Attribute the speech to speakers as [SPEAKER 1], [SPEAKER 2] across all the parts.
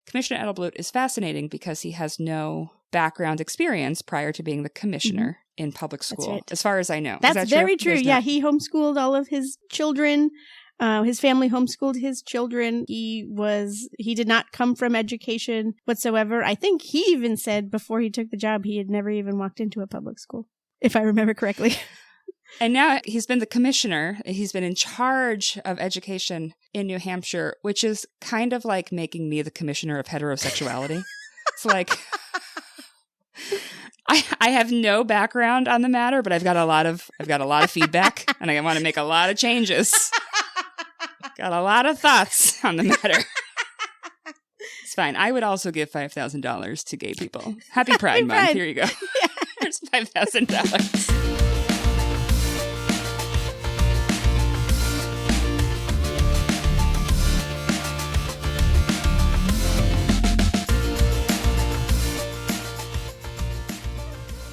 [SPEAKER 1] Commissioner Edelblut is fascinating because he has no background experience prior to being the commissioner in public school,
[SPEAKER 2] right.
[SPEAKER 1] as far as I know.
[SPEAKER 2] That's very true. Yeah, he homeschooled all of his children. His family homeschooled his children. He did not come from education whatsoever. I think he even said before he took the job, he had never even walked into a public school, if I remember correctly.
[SPEAKER 1] And now he's been the commissioner. He's been in charge of education in New Hampshire, which is kind of like making me the commissioner of heterosexuality. It's like, I have no background on the matter, but I've got a lot of feedback, and I want to make a lot of changes. Got a lot of thoughts on the matter. It's fine. I would also give $5,000 to gay people. Happy Pride Month. Here you go. Yeah. Here's $5,000.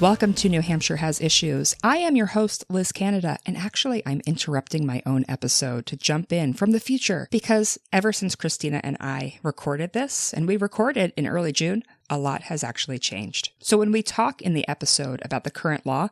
[SPEAKER 1] Welcome to New Hampshire Has Issues. I am your host, Liz Canada, and actually I'm interrupting my own episode to jump in from the future because ever since Christina and I recorded this, and we recorded in early June, a lot has actually changed. So when we talk in the episode about the current law,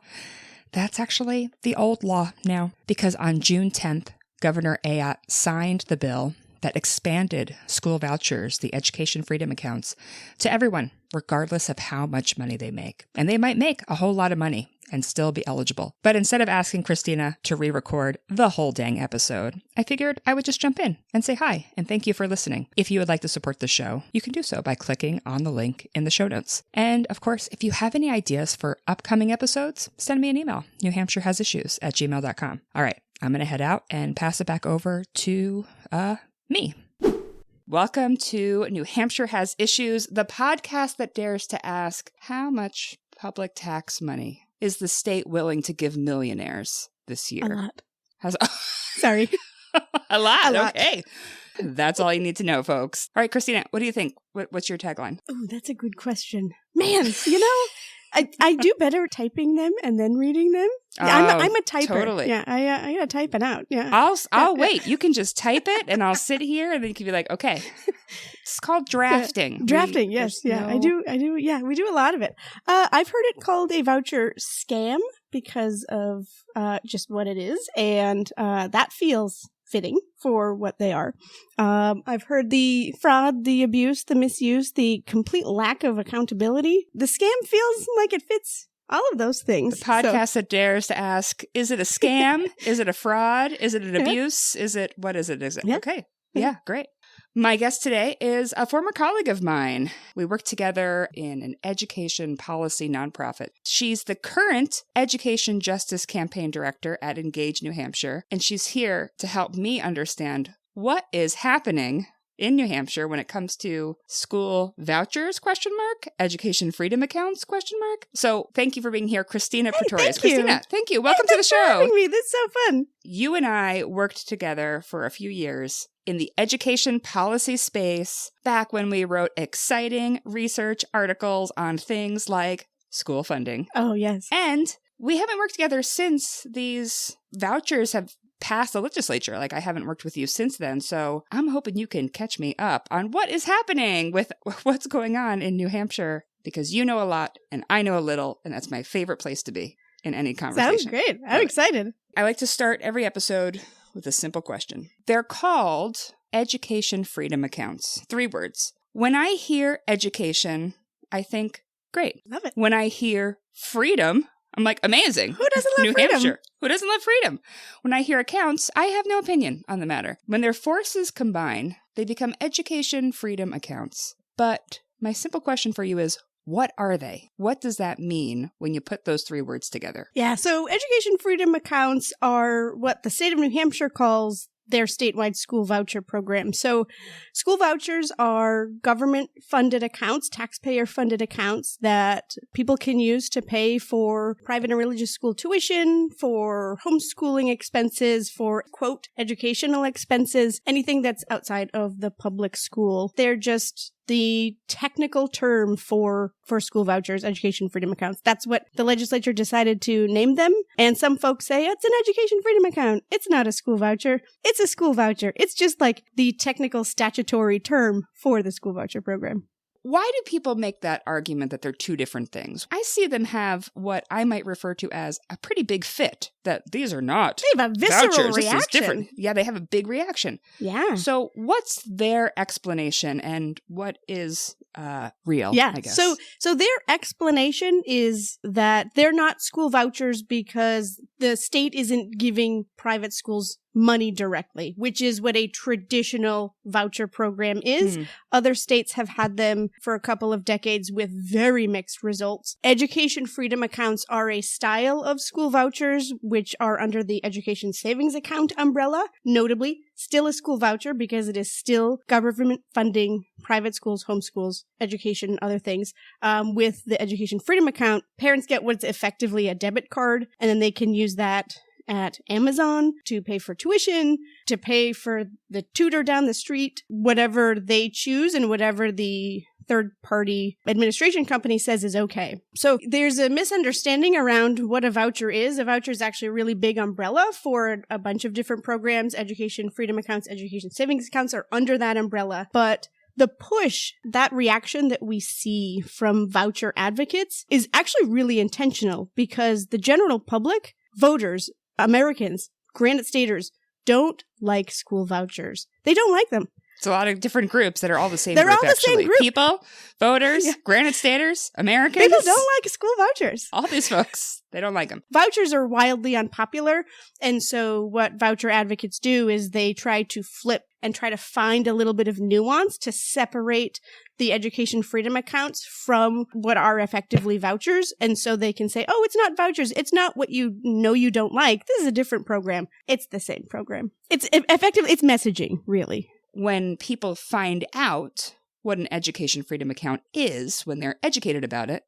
[SPEAKER 1] that's actually the old law now, because on June 10th, Governor Ayotte signed the bill that expanded school vouchers, the education freedom accounts, to everyone, regardless of how much money they make. And they might make a whole lot of money and still be eligible. But instead of asking Christina to re-record the whole dang episode, I figured I would just jump in and say hi and thank you for listening. If you would like to support the show, you can do so by clicking on the link in the show notes. And of course, if you have any ideas for upcoming episodes, send me an email, newhampshirehasissues@gmail.com. All right, I'm going to head out and pass it back over to, me. Welcome to New Hampshire Has Issues, the podcast that dares to ask, how much public tax money is the state willing to give millionaires this year?
[SPEAKER 2] A lot. Sorry.
[SPEAKER 1] A lot. Okay. That's all you need to know, folks. All right, Christina, what do you think? What's your tagline?
[SPEAKER 2] Oh, that's a good question. Man, I do better typing them and then reading them. Yeah, I'm a typer.
[SPEAKER 1] Totally.
[SPEAKER 2] Yeah, I gotta type it out. Yeah,
[SPEAKER 1] I'll wait. You can just type it, and I'll sit here, and then you can be like, okay. It's called drafting.
[SPEAKER 2] Yeah, drafting. Yes. Yeah, I do. Yeah, we do a lot of it. I've heard it called a voucher scam because of just what it is, and that feels fitting for what they are. I've heard the fraud, the abuse, the misuse, the complete lack of accountability. The scam feels like it fits all of those things.
[SPEAKER 1] The podcast that dares to ask, is it a scam? Is it a fraud? Is it an abuse? What is it?
[SPEAKER 2] Yeah.
[SPEAKER 1] Okay. Yeah, great. My guest today is a former colleague of mine. We work together in an education policy nonprofit. She's the current Education Justice Campaign Director at Engage New Hampshire, and she's here to help me understand what is happening in New Hampshire when it comes to school vouchers, ? Education freedom accounts, ? So thank you for being here, Christina Pretorius.
[SPEAKER 2] Thank you.
[SPEAKER 1] Christina, thank you. Welcome to the show.
[SPEAKER 2] Thanks for having me. This is so fun.
[SPEAKER 1] You and I worked together for a few years in the education policy space back when we wrote exciting research articles on things like school funding.
[SPEAKER 2] Oh, yes.
[SPEAKER 1] And we haven't worked together since these vouchers have passed the legislature. Like, I haven't worked with you since then. So I'm hoping you can catch me up on what is happening with what's going on in New Hampshire, because you know a lot and I know a little, and that's my favorite place to be in any conversation.
[SPEAKER 2] Sounds great. I'm excited.
[SPEAKER 1] I like to start every episode with a simple question. They're called education freedom accounts. 3 words. When I hear education, I think, great.
[SPEAKER 2] Love it.
[SPEAKER 1] When I hear freedom, I'm like, amazing.
[SPEAKER 2] Who doesn't love
[SPEAKER 1] New
[SPEAKER 2] freedom?
[SPEAKER 1] Hampshire. Who doesn't love freedom? When I hear accounts, I have no opinion on the matter. When their forces combine, they become education freedom accounts. But my simple question for you is, what are they? What does that mean when you put those 3 words together?
[SPEAKER 2] Yeah, so education freedom accounts are what the state of New Hampshire calls their statewide school voucher program. So school vouchers are government-funded accounts, taxpayer-funded accounts that people can use to pay for private and religious school tuition, for homeschooling expenses, for, quote, educational expenses, anything that's outside of the public school. They're just the technical term for school vouchers, education freedom accounts. That's what the legislature decided to name them. And some folks say it's an education freedom account. It's not a school voucher. It's a school voucher. It's just like the technical statutory term for the school voucher program.
[SPEAKER 1] Why do people make that argument that they're two different things? I see them have what I might refer to as a pretty big fit, that these are not
[SPEAKER 2] They have a visceral
[SPEAKER 1] vouchers.
[SPEAKER 2] reaction.
[SPEAKER 1] This is different. Yeah, they have a big reaction.
[SPEAKER 2] Yeah.
[SPEAKER 1] So what's their explanation and what is real,
[SPEAKER 2] Yeah.
[SPEAKER 1] I guess?
[SPEAKER 2] So their explanation is that they're not school vouchers because the state isn't giving private schools money directly, which is what a traditional voucher program is. Other states have had them for a couple of decades with very mixed results. Education freedom accounts are a style of school vouchers, which are under the education savings account umbrella. Notably, still a school voucher because it is still government funding private schools, homeschools, education, other things. With the education freedom account, parents get what's effectively a debit card, and then they can use that at Amazon to pay for tuition, to pay for the tutor down the street, whatever they choose and whatever the third-party administration company says is okay. So there's a misunderstanding around what a voucher is. A voucher is actually a really big umbrella for a bunch of different programs. Education freedom accounts, education savings accounts are under that umbrella. But the push, that reaction that we see from voucher advocates is actually really intentional because the general public, voters, Americans, Granite Staters, don't like school vouchers. They don't like them.
[SPEAKER 1] It's a lot of different groups that are all the same
[SPEAKER 2] They're
[SPEAKER 1] group,
[SPEAKER 2] all the
[SPEAKER 1] actually.
[SPEAKER 2] same group.
[SPEAKER 1] People, voters,
[SPEAKER 2] Yeah.
[SPEAKER 1] Granite Staters, Americans.
[SPEAKER 2] People don't like school vouchers.
[SPEAKER 1] All these folks, they don't like them.
[SPEAKER 2] Vouchers are wildly unpopular, and so what voucher advocates do is they try to flip and try to find a little bit of nuance to separate the education freedom accounts from what are effectively vouchers, and so they can say, oh, it's not vouchers, it's not what you know you don't like, this is a different program. It's the same program. It's effectively, it's messaging, really.
[SPEAKER 1] When people find out what an education freedom account is, when they're educated about it,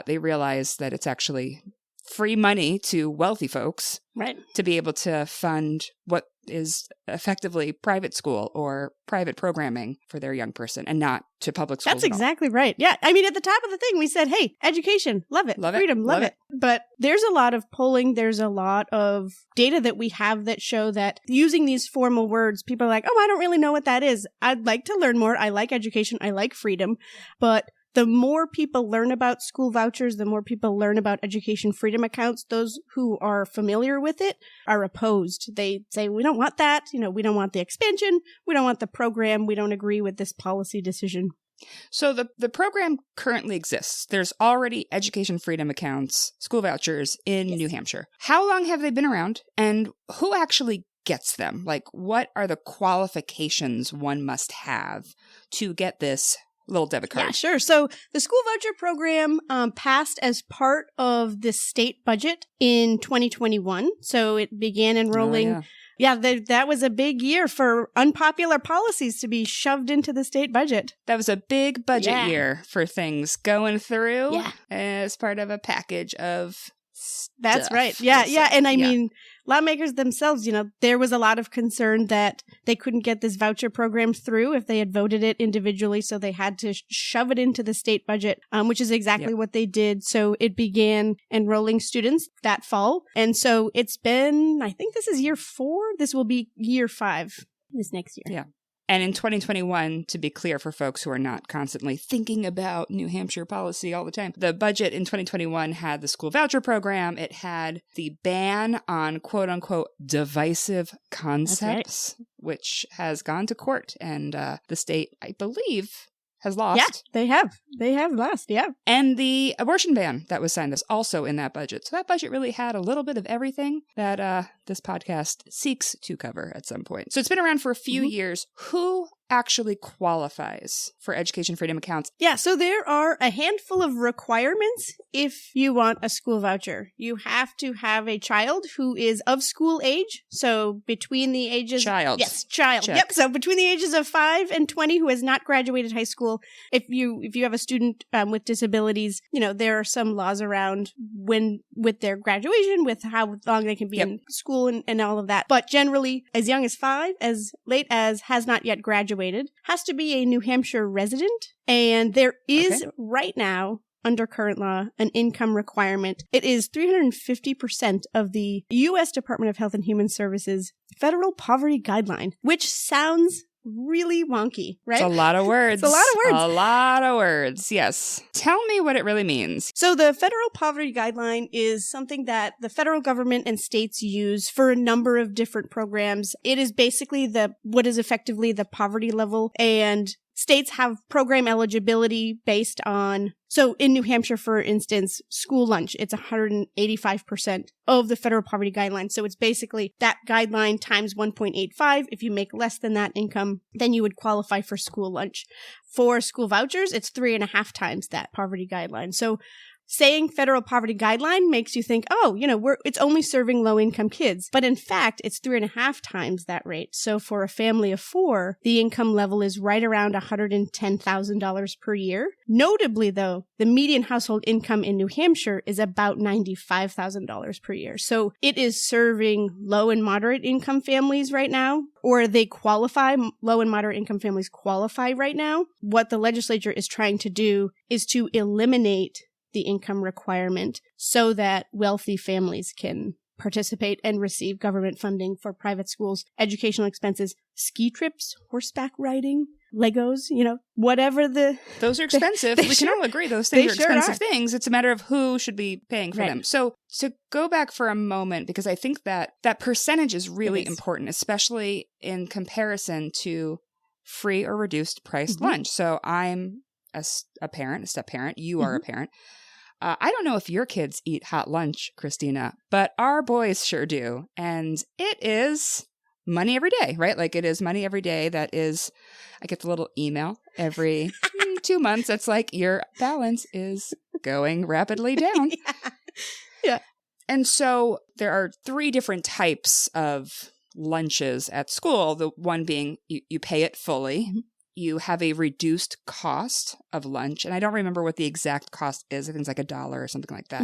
[SPEAKER 1] they realize that it's actually free money to wealthy folks,
[SPEAKER 2] right,
[SPEAKER 1] to be able to fund what is effectively private school or private programming for their young person and not to public schools.
[SPEAKER 2] That's exactly right. Yeah. I mean, at the top of the thing, we said, hey, education, love it.
[SPEAKER 1] Love it.
[SPEAKER 2] Freedom, love
[SPEAKER 1] Love
[SPEAKER 2] it. But there's a lot of polling. There's a lot of data that we have that show that using these formal words, people are like, oh, I don't really know what that is. I'd like to learn more. I like education. I like freedom. But the more people learn about school vouchers, the more people learn about education freedom accounts, those who are familiar with it are opposed. They say, we don't want that. We don't want the expansion. We don't want the program. We don't agree with this policy decision.
[SPEAKER 1] So the program currently exists. There's already education freedom accounts, school vouchers in New Hampshire. How long have they been around, and who actually gets them? Like, what are the qualifications one must have to get this little debit card?
[SPEAKER 2] Yeah, sure. So the school voucher program passed as part of the state budget in 2021. So it began enrolling.
[SPEAKER 1] Oh, yeah.
[SPEAKER 2] That was a big year for unpopular policies to be shoved into the state budget.
[SPEAKER 1] That was a big budget
[SPEAKER 2] Yeah.
[SPEAKER 1] year for things going through
[SPEAKER 2] Yeah.
[SPEAKER 1] as part of a package of
[SPEAKER 2] That's
[SPEAKER 1] stuff.
[SPEAKER 2] right. Yeah, yeah. And I
[SPEAKER 1] Yeah.
[SPEAKER 2] mean, lawmakers themselves, there was a lot of concern that they couldn't get this voucher program through if they had voted it individually. So they had to shove it into the state budget, which is exactly what they did. So it began enrolling students that fall. And so it's been, I think this is year 4. This will be year 5 this next year.
[SPEAKER 1] Yeah. And in 2021, to be clear for folks who are not constantly thinking about New Hampshire policy all the time, the budget in 2021 had the school voucher program. It had the ban on quote unquote divisive concepts, which has gone to court. And the state, I believe, has lost.
[SPEAKER 2] Yeah, they have. They have lost, yeah.
[SPEAKER 1] And the abortion ban that was signed was also in that budget. So that budget really had a little bit of everything that this podcast seeks to cover at some point. So it's been around for a few years. Who actually qualifies for education freedom accounts?
[SPEAKER 2] Yeah, so there are a handful of requirements if you want a school voucher. You have to have a child who is of school age, so between the ages...
[SPEAKER 1] Child.
[SPEAKER 2] Yes, child.
[SPEAKER 1] Check.
[SPEAKER 2] Yep, so between the ages of 5 and 20 who has not graduated high school. If you have a student with disabilities, there are some laws around with their graduation, with how long they can be in school and all of that. But generally, as young as 5, as late as has not yet graduated, graduated, has to be a New Hampshire resident, and there is right now, under current law, an income requirement. It is 350% of the U.S. Department of Health and Human Services Federal Poverty Guideline, which sounds really wonky, right?
[SPEAKER 1] It's a lot of words.
[SPEAKER 2] It's a lot of words.
[SPEAKER 1] A lot of words, yes. Tell me what it really means.
[SPEAKER 2] So the Federal Poverty Guideline is something that the federal government and states use for a number of different programs. It is basically what is effectively the poverty level, and states have program eligibility based on, so in New Hampshire, for instance, school lunch, it's 185% of the federal poverty guideline. So it's basically that guideline times 1.85. If you make less than that income, then you would qualify for school lunch. For school vouchers, it's 3.5 times that poverty guideline. So saying federal poverty guideline makes you think, oh, it's only serving low-income kids. But in fact, it's 3.5 times that rate. So for a family of 4, the income level is right around $110,000 per year. Notably, though, the median household income in New Hampshire is about $95,000 per year. So it is serving low and moderate income families right now, or they qualify, low and moderate income families qualify right now. What the legislature is trying to do is to eliminate the income requirement so that wealthy families can participate and receive government funding for private schools, educational expenses, ski trips, horseback riding, Legos, whatever
[SPEAKER 1] Those are expensive. We can all agree those things are expensive things. It's a matter of who should be paying for them. So go back for a moment, because I think that percentage is really important, especially in comparison to free or reduced priced lunch. So I'm a step parent. You are a parent. I don't know if your kids eat hot lunch, Christina, but our boys sure do. And it is money every day, right? Like, it is money every day. That is, I get the little email every 2 months. That's like, your balance is going rapidly down.
[SPEAKER 2] Yeah.
[SPEAKER 1] And so there are 3 different types of lunches at school. The one being you pay it fully. You have a reduced cost of lunch. And I don't remember what the exact cost is. I think it's like $1 or something like that.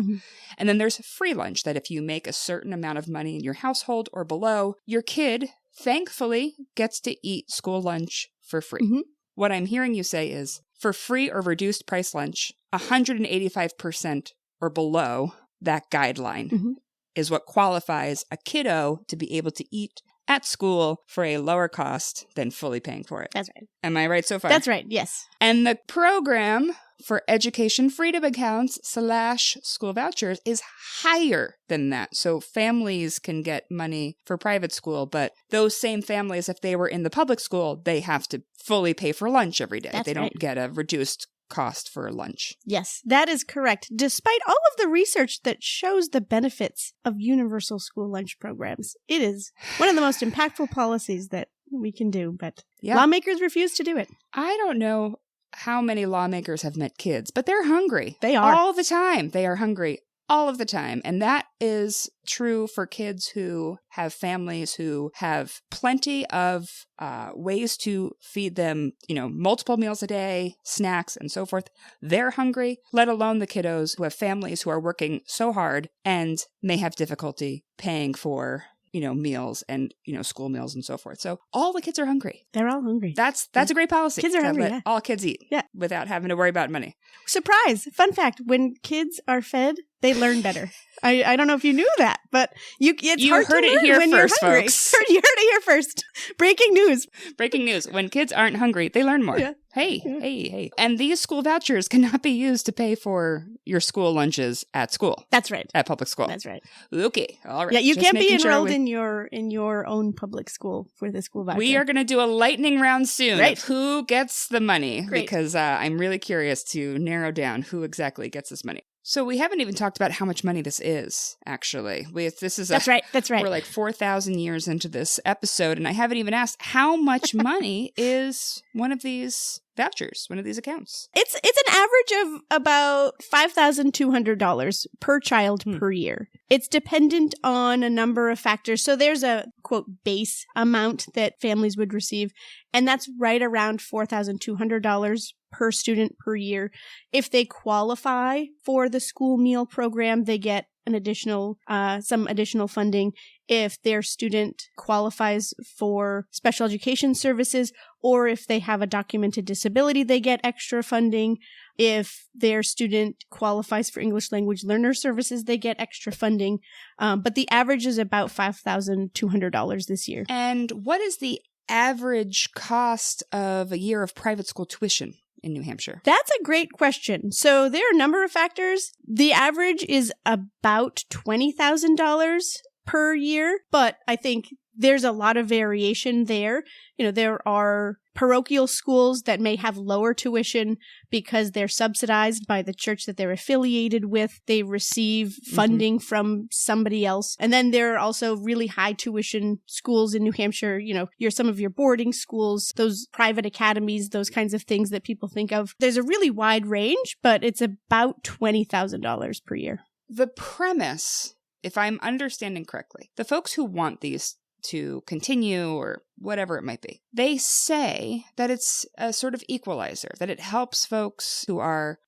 [SPEAKER 1] And then there's free lunch, that if you make a certain amount of money in your household or below, your kid, thankfully, gets to eat school lunch for free. What I'm hearing you say is, for free or reduced price lunch, 185% or below that guideline is what qualifies a kiddo to be able to eat at school for a lower cost than fully paying for it.
[SPEAKER 2] That's right.
[SPEAKER 1] Am I right so far?
[SPEAKER 2] That's right, yes.
[SPEAKER 1] And the program for education freedom accounts / school vouchers is higher than that. So families can get money for private school, but those same families, if they were in the public school, they have to fully pay for lunch every day. They don't get a reduced cost for lunch.
[SPEAKER 2] Yes, that is correct. Despite all of the research that shows the benefits of universal school lunch programs, it is one of the most impactful policies that we can do, but lawmakers refuse to do it.
[SPEAKER 1] I don't know how many lawmakers have met kids, but they're hungry.
[SPEAKER 2] They are.
[SPEAKER 1] All the time. They are hungry all of the time. And that is true for kids who have families who have plenty of ways to feed them, multiple meals a day, snacks, and so forth. They're hungry, let alone the kiddos who have families who are working so hard and may have difficulty paying for meals and, school meals and so forth. So all the kids are hungry.
[SPEAKER 2] They're all hungry.
[SPEAKER 1] That's a great policy.
[SPEAKER 2] Kids are hungry,
[SPEAKER 1] let all kids eat without having to worry about money.
[SPEAKER 2] Surprise! Fun fact, when kids are fed, they learn better. I don't know if you knew that, but it's hard to learn when you're hungry. You heard it here first, folks. You heard it here first. Breaking news.
[SPEAKER 1] Breaking news. When kids aren't hungry, they learn more. Yeah. Hey. And these school vouchers cannot be used to pay for your school lunches at school.
[SPEAKER 2] That's right.
[SPEAKER 1] At public school.
[SPEAKER 2] That's right.
[SPEAKER 1] Okay. All right.
[SPEAKER 2] Yeah, you can't be enrolled in your own public school for the school voucher.
[SPEAKER 1] We are going to do a lightning round soon of who gets the money,
[SPEAKER 2] Great.
[SPEAKER 1] Because I'm really curious to narrow down who exactly gets this money. So we haven't even talked about how much money this is, actually. That's right. We're like 4,000 years into this episode, and I haven't even asked how much money is one of these vouchers, one of these accounts.
[SPEAKER 2] It's an average of about $5,200 per child per year. It's dependent on a number of factors. So there's a, quote, base amount that families would receive, and that's right around $4,200 per student per year. If they qualify for the school meal program, they get some additional funding if their student qualifies for special education services, or if they have a documented disability, they get extra funding. If their student qualifies for English language learner services, they get extra funding. But the average is about $5,200 this year.
[SPEAKER 1] And what is the average cost of a year of private school tuition in New Hampshire?
[SPEAKER 2] That's a great question. So there are a number of factors. The average is about $20,000 per year, but I think there's a lot of variation there. There are parochial schools that may have lower tuition because they're subsidized by the church that they're affiliated with. They receive funding from somebody else. And then there are also really high tuition schools in New Hampshire. Some of your boarding schools, those private academies, those kinds of things that people think of. There's a really wide range, but it's about $20,000 per year.
[SPEAKER 1] The premise, if I'm understanding correctly, the folks who want these to continue or whatever it might be, they say that it's a sort of equalizer, that it helps folks who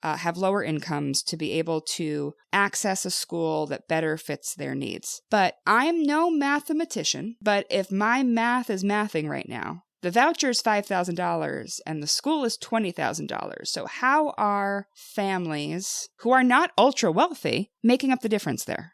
[SPEAKER 1] have lower incomes to be able to access a school that better fits their needs. But I'm no mathematician, but if my math is mathing right now, the voucher is $5,000 and the school is $20,000. So how are families who are not ultra wealthy making up the difference there?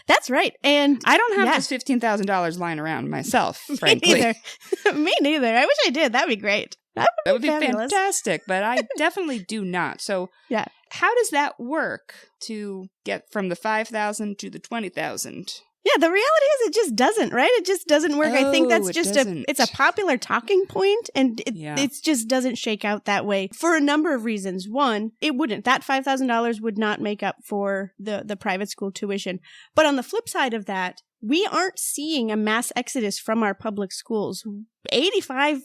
[SPEAKER 2] That's right. And
[SPEAKER 1] I don't have this $15,000 lying around myself, frankly.
[SPEAKER 2] Me neither. Me neither. I wish I did. That'd be great. That would be
[SPEAKER 1] fantastic, but I definitely do not. So
[SPEAKER 2] yeah,
[SPEAKER 1] how does that work to get from the $5,000 to the $20,000?
[SPEAKER 2] Yeah, the reality is it just doesn't, right? It just doesn't work. I think that's just it's a popular talking point, and it just doesn't shake out that way for a number of reasons. One, it wouldn't. That $5,000 would not make up for the private school tuition. But on the flip side of that, we aren't seeing a mass exodus from our public schools. 85%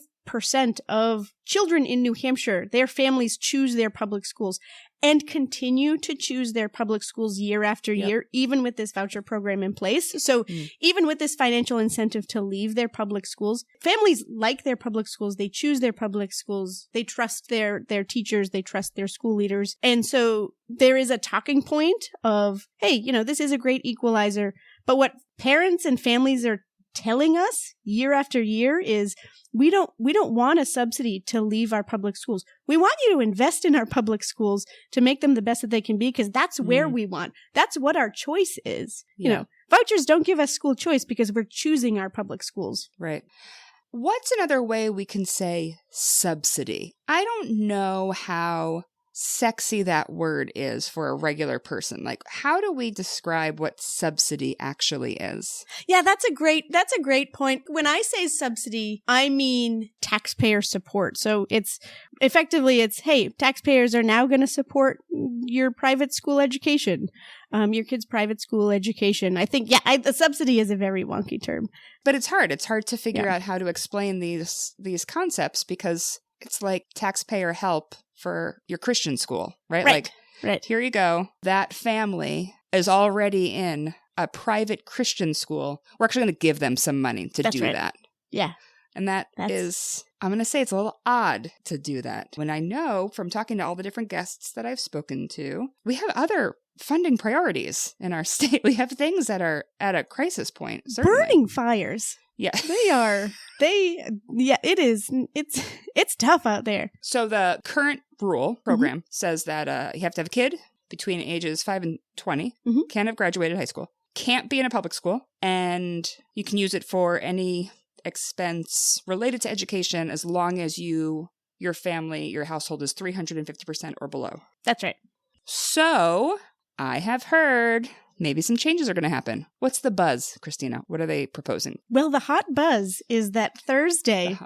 [SPEAKER 2] of children in New Hampshire, their families choose their public schools and continue to choose their public schools year after year, even with this voucher program in place. So even with this financial incentive to leave their public schools, families like their public schools. They choose their public schools. They trust their teachers. They trust their school leaders. And so there is a talking point of, hey, this is a great equalizer. But what parents and families are telling us year after year is we don't want a subsidy to leave our public schools. We want you to invest in our public schools to make them the best that they can be, because that's where we want. That's what our choice is. Vouchers don't give us school choice because we're choosing our public schools.
[SPEAKER 1] Right. What's another way we can say subsidy? I don't know how sexy that word is for a regular person. Like, how do we describe what subsidy actually is?
[SPEAKER 2] Yeah, that's a great point. When I say subsidy, I mean taxpayer support. So it's hey, taxpayers are now going to support your private school education, your kid's private school education. I think, the subsidy is a very wonky term.
[SPEAKER 1] But it's hard. It's hard to figure out how to explain these concepts, because it's like taxpayer help for your Christian school, right? Right. Here you go. That family is already in a private Christian school. We're actually going to give them some money to do that.
[SPEAKER 2] Yeah.
[SPEAKER 1] And I'm going to say it's a little odd to do that, when I know from talking to all the different guests that I've spoken to, we have other funding priorities in our state. We have things that are at a crisis point. Certainly.
[SPEAKER 2] Burning fires.
[SPEAKER 1] Yeah.
[SPEAKER 2] It is. It's tough out there.
[SPEAKER 1] So the current program says that you have to have a kid between ages 5 and 20, can't have graduated high school, can't be in a public school, and you can use it for any expense related to education as long as your family, your household is 350% or below.
[SPEAKER 2] That's right.
[SPEAKER 1] So I have heard maybe some changes are going to happen. What's the buzz, Christina? What are they proposing?
[SPEAKER 2] Well, the hot buzz is that Thursday,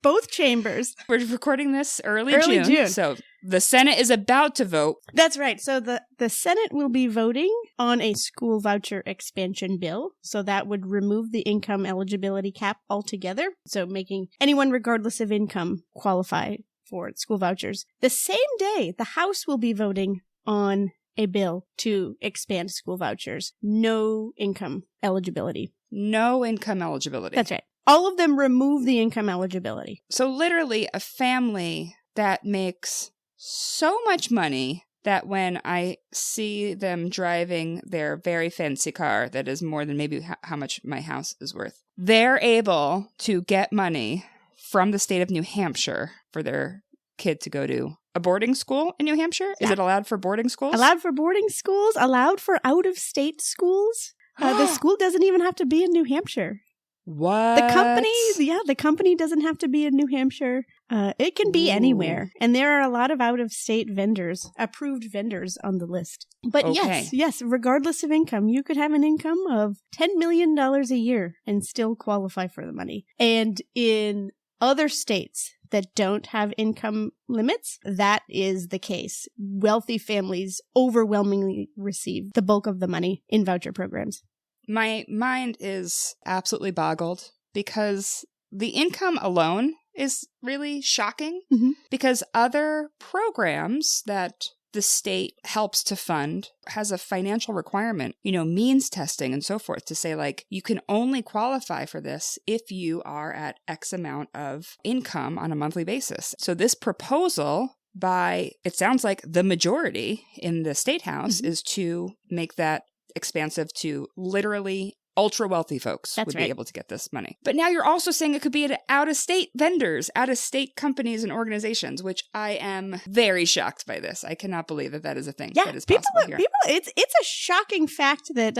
[SPEAKER 2] both chambers.
[SPEAKER 1] We're recording this early June. So the Senate is about to vote.
[SPEAKER 2] That's right. So the Senate will be voting on a school voucher expansion bill. So that would remove the income eligibility cap altogether. So making anyone, regardless of income, qualify for school vouchers. The same day, the House will be voting on a bill to expand school vouchers. No income eligibility.
[SPEAKER 1] No income eligibility.
[SPEAKER 2] That's right. All of them remove the income eligibility.
[SPEAKER 1] So literally a family that makes so much money that when I see them driving their very fancy car that is more than maybe how much my house is worth, they're able to get money from the state of New Hampshire for their kid to go to a boarding school in New Hampshire?
[SPEAKER 2] Yeah.
[SPEAKER 1] Is it allowed for boarding schools?
[SPEAKER 2] Allowed for boarding schools, allowed for out-of-state schools. The school doesn't even have to be in New Hampshire.
[SPEAKER 1] What?
[SPEAKER 2] The company doesn't have to be in New Hampshire. It can be anywhere. And there are a lot of out-of-state vendors, approved vendors on the list. But yes, regardless of income, you could have an income of $10 million a year and still qualify for the money. And in other states that don't have income limits, that is the case. Wealthy families overwhelmingly receive the bulk of the money in voucher programs.
[SPEAKER 1] My mind is absolutely boggled because the income alone is really shocking because other programs that the state helps to fund has a financial requirement, means testing and so forth to say, like, you can only qualify for this if you are at X amount of income on a monthly basis. So this proposal by, it sounds like the majority in the state house is to make that expansive to literally ultra wealthy folks be able to get this money. But now you're also saying it could be at out-of-state vendors, out-of-state companies and organizations, which I am very shocked by this. I cannot believe that is a thing that is possible here.
[SPEAKER 2] It's a shocking fact that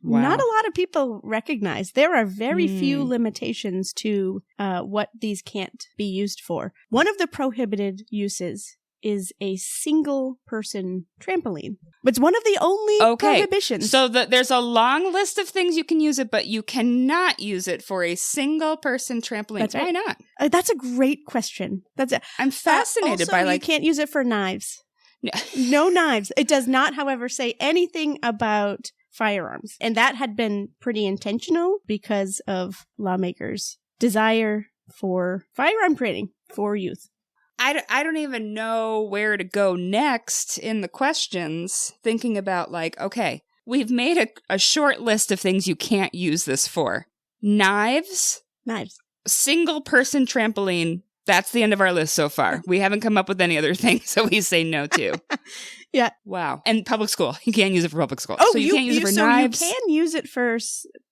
[SPEAKER 2] not a lot of people recognize. There are very few limitations to what these can't be used for. One of the prohibited uses is a single-person trampoline. It's one of the only prohibitions.
[SPEAKER 1] So there's a long list of things you can use it, but you cannot use it for a single-person trampoline.
[SPEAKER 2] That's right.
[SPEAKER 1] Why not?
[SPEAKER 2] That's a great question.
[SPEAKER 1] I'm fascinated
[SPEAKER 2] also,
[SPEAKER 1] by
[SPEAKER 2] you can't use it for knives. No knives. It does not, however, say anything about firearms. And that had been pretty intentional because of lawmakers' desire for firearm training for youth.
[SPEAKER 1] I don't even know where to go next in the questions, thinking about okay, we've made a short list of things you can't use this for. Knives. Single-person trampoline. That's the end of our list so far. We haven't come up with any other things, so we say no to.
[SPEAKER 2] Yeah.
[SPEAKER 1] Wow. And public school. You can't use it for public school.
[SPEAKER 2] Oh,
[SPEAKER 1] so you can't use it for knives.
[SPEAKER 2] You can use it for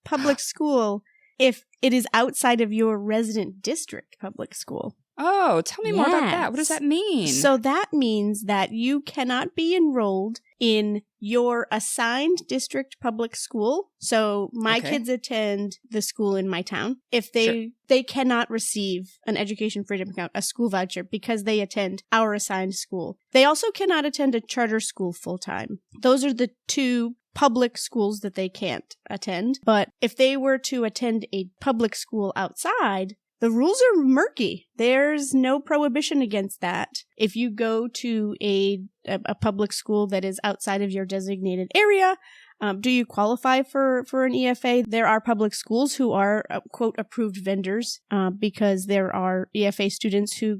[SPEAKER 2] public school if it is outside of your resident district public school.
[SPEAKER 1] Oh, tell me more about that. What does that mean?
[SPEAKER 2] So that means that you cannot be enrolled in your assigned district public school. So my kids attend the school in my town. If they cannot receive an education freedom account, a school voucher, because they attend our assigned school. They also cannot attend a charter school full time. Those are the two public schools that they can't attend. But if they were to attend a public school outside, the rules are murky. There's no prohibition against that. If you go to a public school that is outside of your designated area, do you qualify for an EFA? There are public schools who are, quote, approved vendors, because there are EFA students who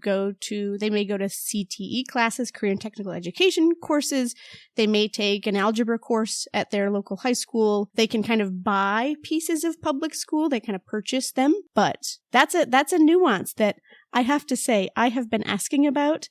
[SPEAKER 2] they may go to CTE classes, career and technical education courses. They may take an algebra course at their local high school. They can kind of buy pieces of public school. They kind of purchase them. But that's a nuance that I have to say I have been asking about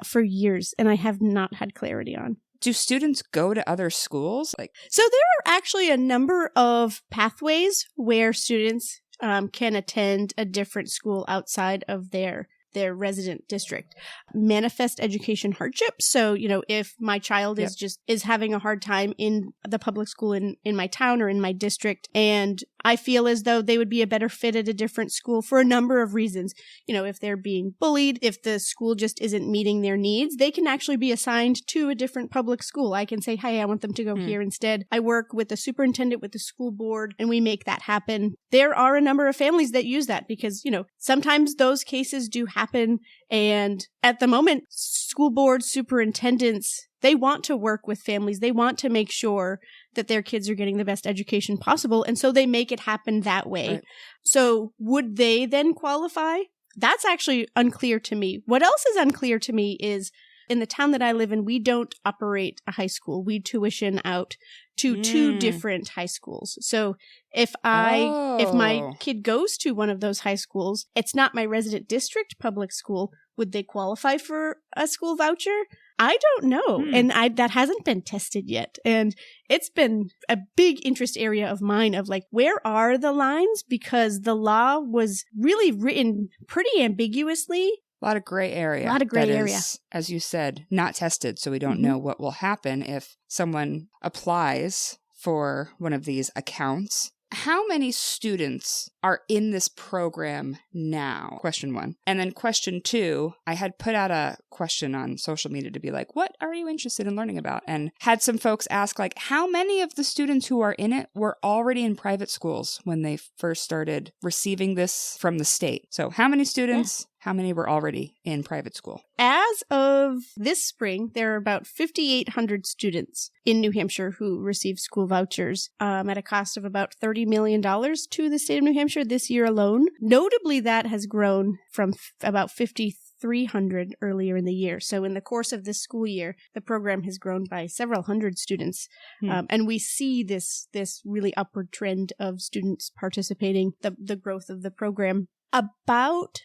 [SPEAKER 2] for years, and I have not had clarity on.
[SPEAKER 1] Do students go to other schools?
[SPEAKER 2] So there are actually a number of pathways where students can attend a different school outside of their resident district. Manifest education hardship. So, if my child is having a hard time in the public school in my town or in my district, and I feel as though they would be a better fit at a different school for a number of reasons. If they're being bullied, if the school just isn't meeting their needs, they can actually be assigned to a different public school. I can say, hey, I want them to go here instead. I work with the superintendent, with the school board, and we make that happen. There are a number of families that use that because, sometimes those cases do happen. And at the moment, school boards, superintendents, they want to work with families. They want to make sure that their kids are getting the best education possible. And so they make it happen that way. Right. So would they then qualify? That's actually unclear to me. What else is unclear to me is in the town that I live in, we don't operate a high school. We tuition out to two different high schools. So if my kid goes to one of those high schools, it's not my resident district public school. Would they qualify for a school voucher? I don't know. And that hasn't been tested yet. And it's been a big interest area of mine of like, where are the lines? Because the law was really written pretty ambiguously.
[SPEAKER 1] A lot of gray area.
[SPEAKER 2] A lot of gray area.
[SPEAKER 1] Is, as you said, not tested. So we don't know what will happen if someone applies for one of these accounts. How many students are in this program now? Question 1. And then question 2, I had put out a question on social media to be like, what are you interested in learning about? And had some folks ask, like, how many of the students who are in it were already in private schools when they first started receiving this from the state? So how many students? How many were already in private school?
[SPEAKER 2] As of this spring, there are about 5,800 students in New Hampshire who receive school vouchers at a cost of about $30 million to the state of New Hampshire this year alone. Notably, that has grown from about 5,300 earlier in the year. So in the course of this school year, the program has grown by several hundred students. And we see this really upward trend of students participating, the growth of the program. About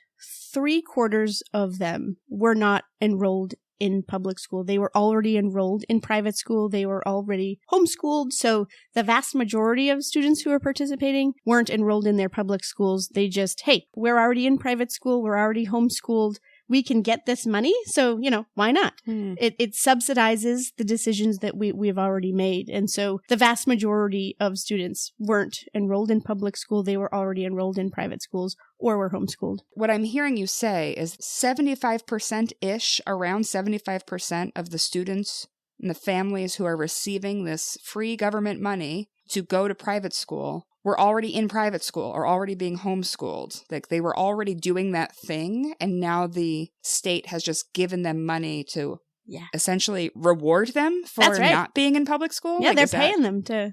[SPEAKER 2] 3/4 of them were not enrolled in public school. They were already enrolled in private school. They were already homeschooled. So the vast majority of students who are participating weren't enrolled in their public schools. They just, hey, we're already in private school. We're already homeschooled. We can get this money. So, why not? It subsidizes the decisions that we've already made. And so the vast majority of students weren't enrolled in public school. They were already enrolled in private schools or were homeschooled.
[SPEAKER 1] What I'm hearing you say is 75%-ish, around 75% of the students and the families who are receiving this free government money to go to private school were already in private school or already being homeschooled. Like they were already doing that thing, and now the state has just given them money to essentially reward them for not being in public school.
[SPEAKER 2] Yeah, they're paying them to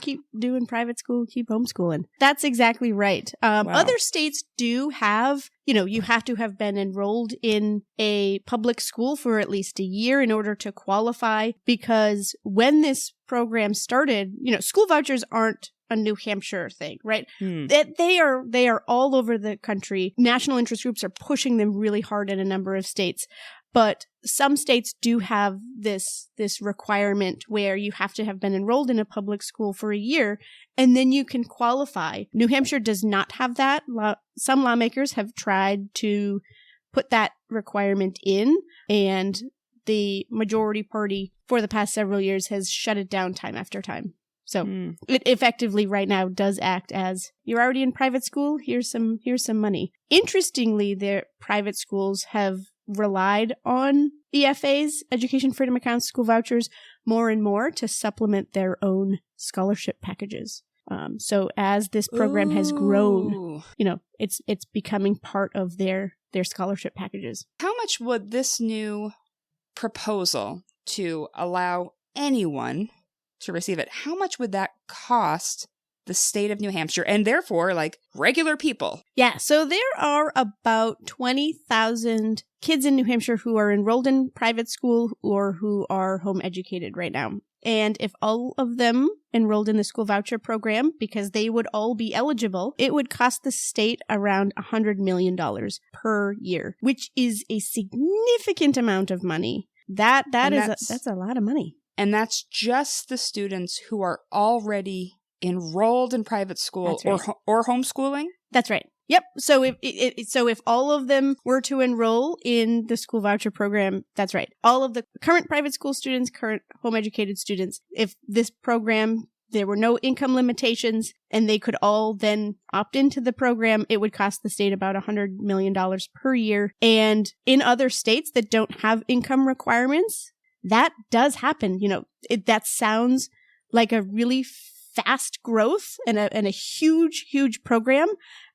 [SPEAKER 2] keep doing private school, keep homeschooling. That's exactly right. Other states do have, you have to have been enrolled in a public school for at least a year in order to qualify, because when this program started, school vouchers aren't a New Hampshire thing, right? They are all over the country. National interest groups are pushing them really hard in a number of states. But some states do have this requirement where you have to have been enrolled in a public school for a year, and then you can qualify. New Hampshire does not have that. Some lawmakers have tried to put that requirement in, and the majority party for the past several years has shut it down time after time. So it effectively right now does act as, you're already in private school, here's some money. Interestingly, their private schools have relied on EFAs, Education Freedom Accounts, school vouchers, more and more to supplement their own scholarship packages. So as this program has grown, it's becoming part of their scholarship packages.
[SPEAKER 1] How much would this new proposal to allow anyone to receive it, how much would that cost the state of New Hampshire and therefore like regular people?
[SPEAKER 2] Yeah, so there are about 20,000 kids in New Hampshire who are enrolled in private school or who are home educated right now. And if all of them enrolled in the school voucher program, because they would all be eligible, it would cost the state around $100 million per year, which is a significant amount of money. That's a lot of money.
[SPEAKER 1] And that's just the students who are already enrolled in private school or homeschooling?
[SPEAKER 2] That's right. Yep. So if all of them were to enroll in the school voucher program, that's right. All of the current private school students, current home educated students, if this program, there were no income limitations and they could all then opt into the program, it would cost the state about $100 million per year. And in other states that don't have income requirements, that does happen. That sounds like a really fast growth and a huge, huge program.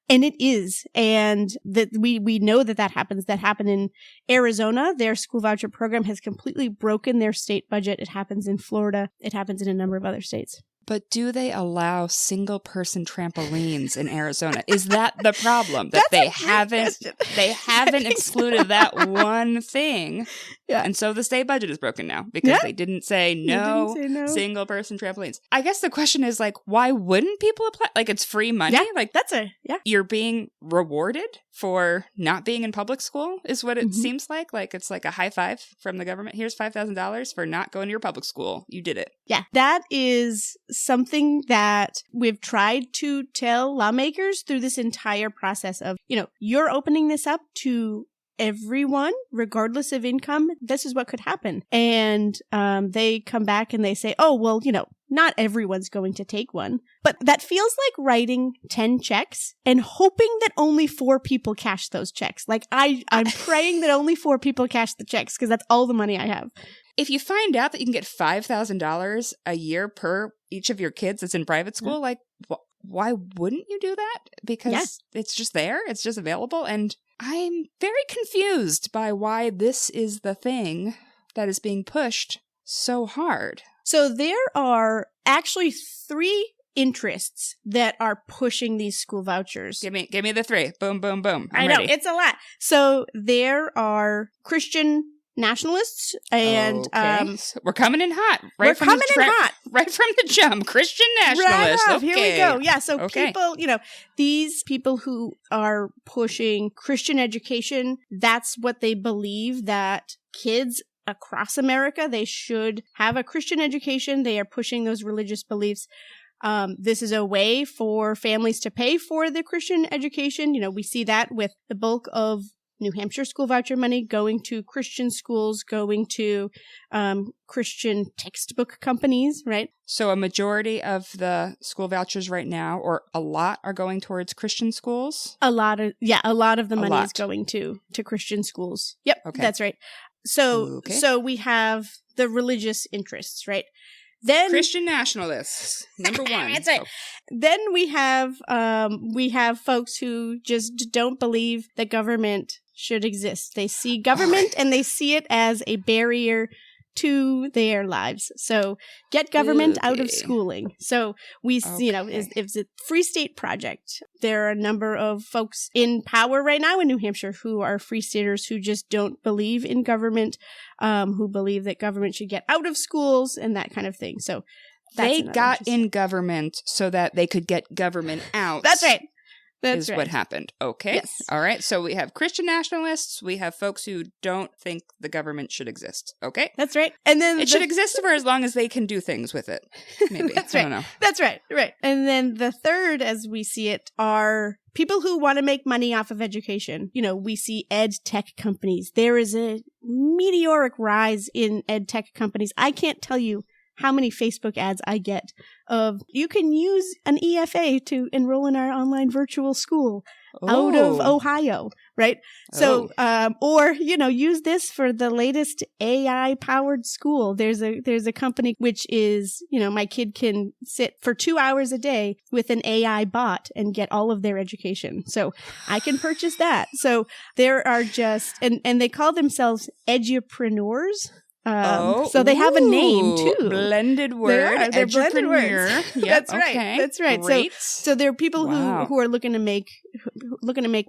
[SPEAKER 2] And it is. And that we know that happens. That happened in Arizona. Their school voucher program has completely broken their state budget. It happens in Florida. It happens in a number of other states.
[SPEAKER 1] But do they allow single-person trampolines in Arizona? Is that the problem? That they haven't excluded that one thing? Yeah. And so the state budget is broken now because they didn't say no single-person trampolines. I guess the question is, like, why wouldn't people apply? Like, it's free money?
[SPEAKER 2] Yeah,
[SPEAKER 1] like, you're being rewarded for not being in public school is what it seems like. Like, it's like a high five from the government. Here's $5,000 for not going to your public school. You did it.
[SPEAKER 2] Yeah, that is something that we've tried to tell lawmakers through this entire process of, you're opening this up to everyone, regardless of income. This is what could happen. And they come back and they say, oh, well, not everyone's going to take one. But that feels like writing 10 checks and hoping that only 4 people cash those checks. Like, I'm praying that only 4 people cash the checks because that's all the money I have.
[SPEAKER 1] If you find out that you can get $5,000 a year per each of your kids that's in private school, like, why wouldn't you do that? Because it's just there. It's just available. And I'm very confused by why this is the thing that is being pushed so hard.
[SPEAKER 2] So there are actually 3 interests that are pushing these school vouchers.
[SPEAKER 1] Give me the 3. Boom, boom, boom.
[SPEAKER 2] I know, it's a lot. So there are Christian nationalists and
[SPEAKER 1] we're coming in hot.
[SPEAKER 2] Right from
[SPEAKER 1] the jump. Christian nationalists.
[SPEAKER 2] Right, here we go. Yeah, so people, these people who are pushing Christian education, that's what they believe, that kids across America, they should have a Christian education. They are pushing those religious beliefs. This is a way for families to pay for the Christian education. We see that with the bulk of New Hampshire school voucher money going to Christian schools, going to Christian textbook companies, right?
[SPEAKER 1] So a majority of the school vouchers right now, or a lot, are going towards Christian schools?
[SPEAKER 2] A lot of the money is going to Christian schools. Yep, that's right. So we have the religious interests, right? Then
[SPEAKER 1] Christian nationalists, number 1.
[SPEAKER 2] That's right. Then we have folks who just don't believe that government should exist. They see government and they see it as a barrier to their lives. So get government out of schooling. So we, it's a Free State Project. There are a number of folks in power right now in New Hampshire who are free staters who just don't believe in government, who believe that government should get out of schools and that kind of thing. So
[SPEAKER 1] they got in government so that they could get government out.
[SPEAKER 2] That's right.
[SPEAKER 1] That's what happened. Okay. Yes. All right. So we have Christian nationalists. We have folks who don't think the government should exist. Okay.
[SPEAKER 2] That's right. And then
[SPEAKER 1] it should exist for as long as they can do things with it. Maybe.
[SPEAKER 2] That's right.
[SPEAKER 1] I don't know.
[SPEAKER 2] That's right. Right. And then the third, as we see it, are people who want to make money off of education. We see ed tech companies. There is a meteoric rise in ed tech companies. I can't tell you how many Facebook ads I get of, you can use an EFA to enroll in our online virtual school out of Ohio, right? So, or, use this for the latest AI powered school. There's a company which is, my kid can sit for 2 hours a day with an AI bot and get all of their education. So I can purchase that. So there are just, and they call themselves edupreneurs. So they have a name too.
[SPEAKER 1] Blended word.
[SPEAKER 2] They're blended words.
[SPEAKER 1] Yep,
[SPEAKER 2] That's right. That's right.
[SPEAKER 1] Great.
[SPEAKER 2] So there are people who are looking to make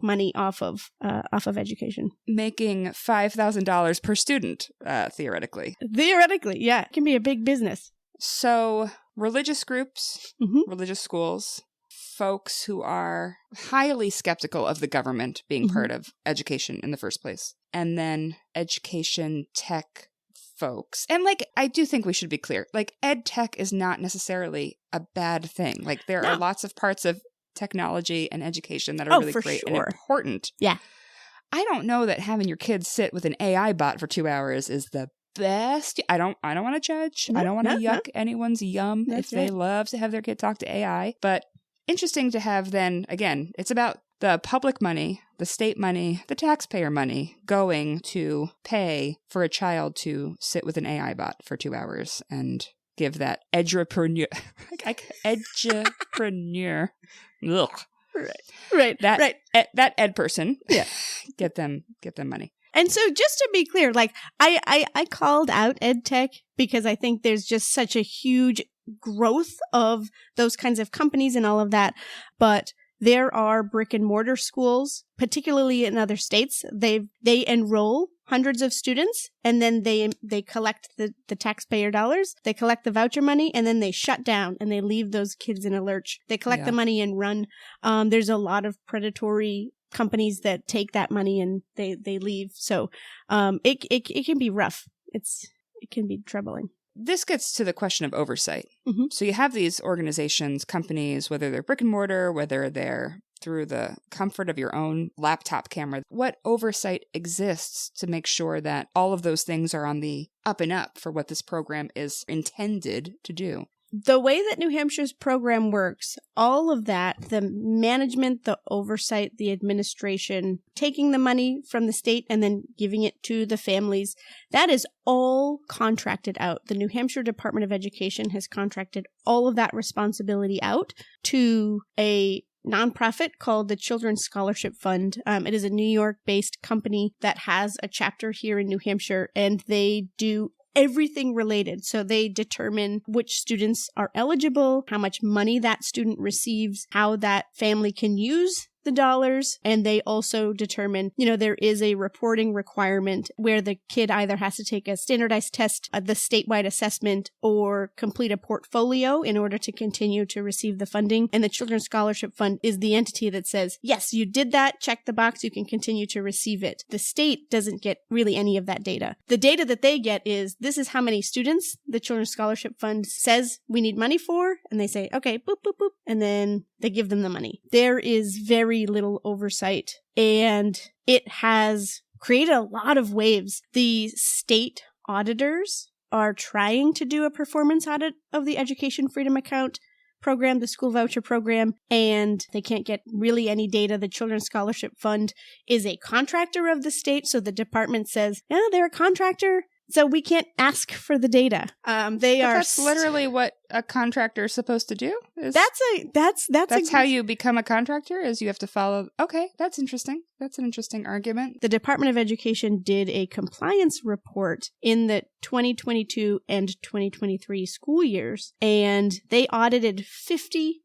[SPEAKER 2] money off of education.
[SPEAKER 1] Making $5,000 per student, theoretically.
[SPEAKER 2] Theoretically, yeah, it can be a big business.
[SPEAKER 1] So religious groups, religious schools, folks who are highly skeptical of the government being part of education in the first place, and then education tech folks. And I do think we should be clear, ed tech is not necessarily a bad thing. There are lots of parts of technology and education that are really great and important.
[SPEAKER 2] Yeah.
[SPEAKER 1] I don't know that having your kids sit with an AI bot for 2 hours is the best. I don't want to judge. I don't want to yuck anyone's yum if they love to have their kid talk to AI. But interesting to have then, again, it's about the public money, the state money, the taxpayer money going to pay for a child to sit with an AI bot for 2 hours and give that edupreneur. Ugh.
[SPEAKER 2] Right.
[SPEAKER 1] That ed person. Yeah. Get them money.
[SPEAKER 2] And so just to be clear, I called out ed tech because I think there's just such a huge growth of those kinds of companies and all of that. But there are brick and mortar schools, particularly in other states. They enroll hundreds of students, and then they collect the taxpayer dollars, they collect the voucher money, and then they shut down and they leave those kids in a lurch. They collect the money and run. There's a lot of predatory companies that take that money and they leave. So it can be rough. It can be troubling.
[SPEAKER 1] This gets to the question of oversight.
[SPEAKER 2] Mm-hmm.
[SPEAKER 1] So you have these organizations, companies, whether they're brick and mortar, whether they're through the comfort of your own laptop camera. What oversight exists to make sure that all of those things are on the up and up for what this program is intended to do?
[SPEAKER 2] The way that New Hampshire's program works, all of that, the management, the oversight, the administration, taking the money from the state and then giving it to the families, that is all contracted out. The New Hampshire Department of Education has contracted all of that responsibility out to a nonprofit called the Children's Scholarship Fund. It is a New York-based company that has a chapter here in New Hampshire, and they do everything related. So they determine which students are eligible, how much money that student receives, how that family can use the dollars, and they also determine, there is a reporting requirement where the kid either has to take a standardized test, the statewide assessment, or complete a portfolio in order to continue to receive the funding. And the Children's Scholarship Fund is the entity that says, yes, you did that, check the box, you can continue to receive it. The state doesn't get really any of that data. The data that they get is, this is how many students the Children's Scholarship Fund says we need money for, and they say, okay, boop, boop, boop, and then they give them the money. There is very little oversight, and it has created a lot of waves. The state auditors are trying to do a performance audit of the Education Freedom Account program, the school voucher program, and they can't get really any data. The Children's Scholarship Fund is a contractor of the state, so the department says, yeah, they're a contractor, so we can't ask for the data. That's
[SPEAKER 1] literally what a contractor is supposed to do.
[SPEAKER 2] That's
[SPEAKER 1] how you become a contractor, is you have to follow. Okay, that's interesting. That's an interesting argument.
[SPEAKER 2] The Department of Education did a compliance report in the 2022 and 2023 school years, and they audited 50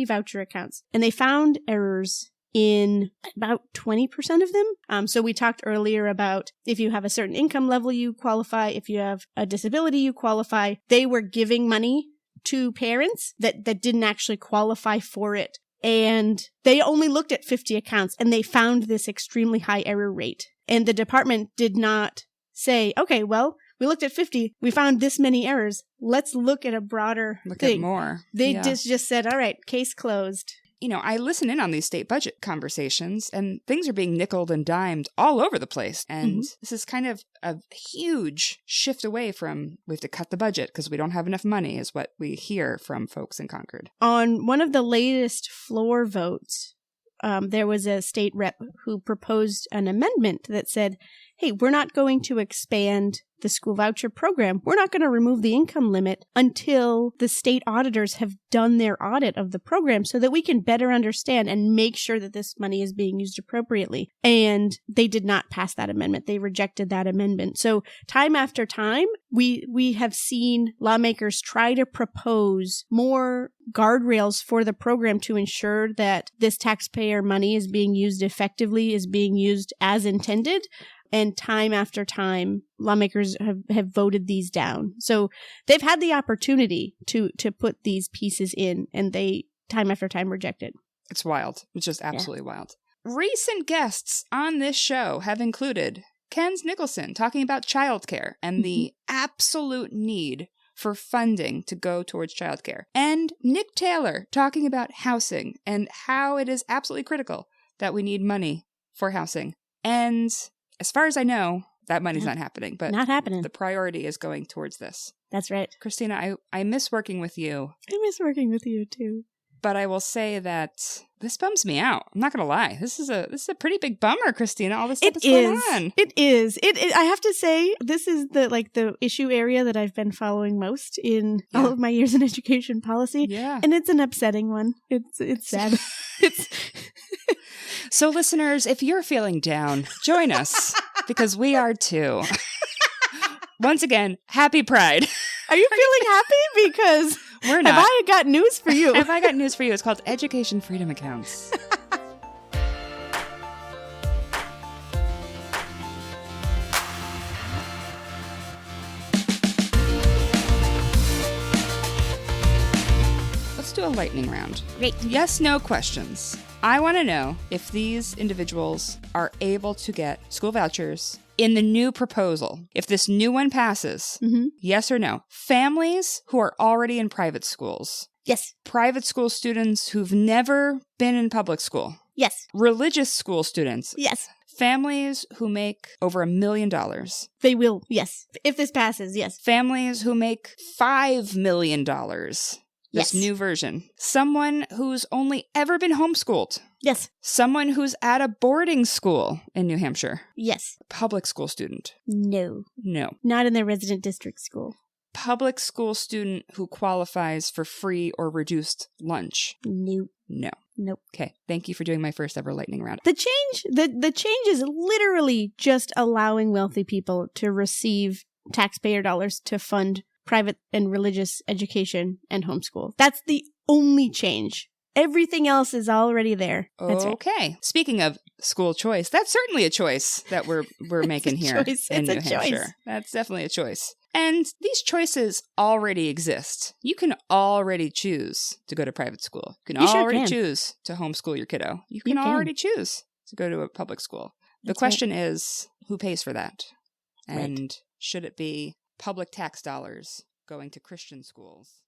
[SPEAKER 2] voucher accounts, and they found errors in about 20% of them. So we talked earlier about if you have a certain income level, you qualify. If you have a disability, you qualify. They were giving money to parents that didn't actually qualify for it. And they only looked at 50 accounts, and they found this extremely high error rate. And the department did not say, okay, well, we looked at 50. We found this many errors. Let's look at a broader thing.
[SPEAKER 1] At more.
[SPEAKER 2] They just said, all right, case closed.
[SPEAKER 1] I listen in on these state budget conversations, and things are being nickeled and dimed all over the place. And This is kind of a huge shift away from, we have to cut the budget because we don't have enough money, is what we hear from folks in Concord.
[SPEAKER 2] On one of the latest floor votes, there was a state rep who proposed an amendment that said, hey, we're not going to expand the school voucher program. We're not going to remove the income limit until the state auditors have done their audit of the program so that we can better understand and make sure that this money is being used appropriately. And they did not pass that amendment. They rejected that amendment. So time after time, we have seen lawmakers try to propose more guardrails for the program to ensure that this taxpayer money is being used effectively, is being used as intended. And time after time, lawmakers have voted these down. So they've had the opportunity to put these pieces in, and they, time after time, reject it.
[SPEAKER 1] It's wild. It's just absolutely wild. Recent guests on this show have included Ken's Nicholson talking about childcare and the absolute need for funding to go towards childcare, and Nick Taylor talking about housing and how it is absolutely critical that we need money for housing. And as far as I know, that money's not happening, but
[SPEAKER 2] not happening.
[SPEAKER 1] The priority is going towards this.
[SPEAKER 2] That's right.
[SPEAKER 1] Christina, I miss working with you.
[SPEAKER 2] I miss working with you too.
[SPEAKER 1] But I will say that this bums me out. I'm not going to lie. This is a pretty big bummer, Christina. All this stuff is going on.
[SPEAKER 2] It is. I have to say, this is the issue area that I've been following most in all of my years in education policy.
[SPEAKER 1] Yeah.
[SPEAKER 2] And it's an upsetting one. It's sad.
[SPEAKER 1] So listeners, if you're feeling down, join us because we are too. Once again, happy Pride.
[SPEAKER 2] Are you feeling happy? Because
[SPEAKER 1] We're not.
[SPEAKER 2] have I got news for you?
[SPEAKER 1] Have I got news for you? It's called Education Freedom Accounts. Let's do a lightning round.
[SPEAKER 2] Great.
[SPEAKER 1] Yes, no questions. I want to know if these individuals are able to get school vouchers in the new proposal. If this new one passes, yes or no? Families who are already in private schools.
[SPEAKER 2] Yes.
[SPEAKER 1] Private school students who've never been in public school.
[SPEAKER 2] Yes.
[SPEAKER 1] Religious school students.
[SPEAKER 2] Yes.
[SPEAKER 1] Families who make over $1 million.
[SPEAKER 2] They will. Yes. If this passes, yes.
[SPEAKER 1] Families who make $5 million. This
[SPEAKER 2] Yes.
[SPEAKER 1] new version. Someone who's only ever been homeschooled.
[SPEAKER 2] Yes.
[SPEAKER 1] Someone who's at a boarding school in New Hampshire.
[SPEAKER 2] Yes.
[SPEAKER 1] Public school student.
[SPEAKER 2] No.
[SPEAKER 1] No.
[SPEAKER 2] Not in their resident district school.
[SPEAKER 1] Public school student who qualifies for free or reduced lunch.
[SPEAKER 2] Nope.
[SPEAKER 1] No.
[SPEAKER 2] Nope.
[SPEAKER 1] Okay. Thank you for doing my first ever lightning round.
[SPEAKER 2] The change is literally just allowing wealthy people to receive taxpayer dollars to fund private and religious education and homeschool. That's the only change. Everything else is already there. That's right.
[SPEAKER 1] Okay. Speaking of school choice, that's certainly a choice that we're making here in New Hampshire. That's definitely a choice. And these choices already exist. You can already choose to go to private school. You can already choose to homeschool your kiddo. You can already choose to go to a public school. The question is, who pays for that? And should it be public tax dollars going to Christian schools?